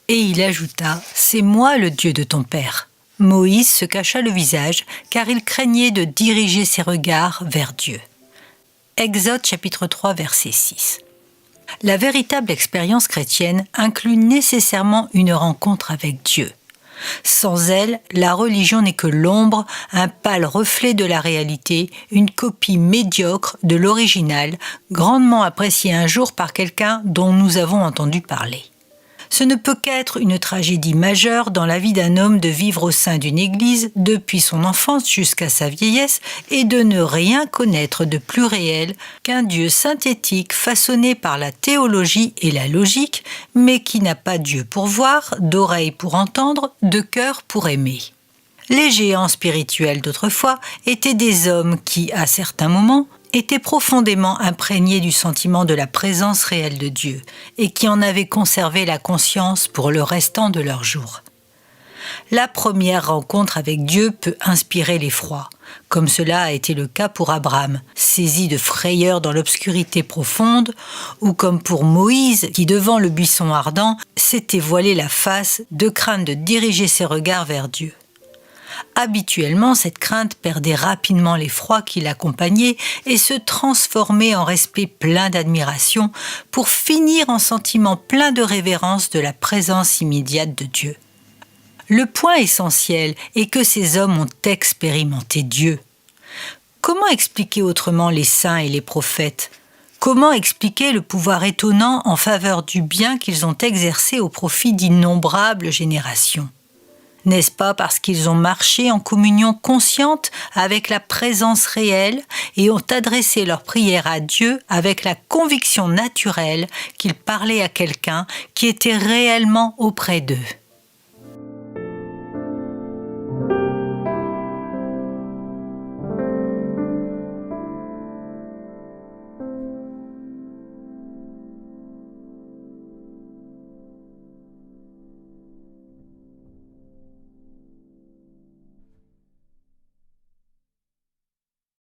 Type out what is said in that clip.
Et il ajouta « C'est moi le Dieu de ton père ». Moïse se cacha le visage, car il craignait de diriger ses regards vers Dieu. Exode chapitre 3, verset 6. La véritable expérience chrétienne inclut nécessairement une rencontre avec Dieu. Sans elle, la religion n'est que l'ombre, un pâle reflet de la réalité, une copie médiocre de l'original, grandement appréciée un jour par quelqu'un dont nous avons entendu parler. Ce ne peut qu'être une tragédie majeure dans la vie d'un homme de vivre au sein d'une église depuis son enfance jusqu'à sa vieillesse et de ne rien connaître de plus réel qu'un Dieu synthétique façonné par la théologie et la logique, mais qui n'a pas d'yeux pour voir, d'oreilles pour entendre, de cœur pour aimer. Les géants spirituels d'autrefois étaient des hommes qui, à certains moments, étaient profondément imprégnés du sentiment de la présence réelle de Dieu et qui en avaient conservé la conscience pour le restant de leurs jours. La première rencontre avec Dieu peut inspirer l'effroi, comme cela a été le cas pour Abraham, saisi de frayeur dans l'obscurité profonde, ou comme pour Moïse qui, devant le buisson ardent, s'était voilé la face de crainte de diriger ses regards vers Dieu. Habituellement, cette crainte perdait rapidement l'effroi qui l'accompagnait et se transformait en respect plein d'admiration pour finir en sentiment plein de révérence de la présence immédiate de Dieu. Le point essentiel est que ces hommes ont expérimenté Dieu. Comment expliquer autrement les saints et les prophètes ? Comment expliquer le pouvoir étonnant en faveur du bien qu'ils ont exercé au profit d'innombrables générations ? N'est-ce pas parce qu'ils ont marché en communion consciente avec la présence réelle et ont adressé leur prière à Dieu avec la conviction naturelle qu'ils parlaient à quelqu'un qui était réellement auprès d'eux ?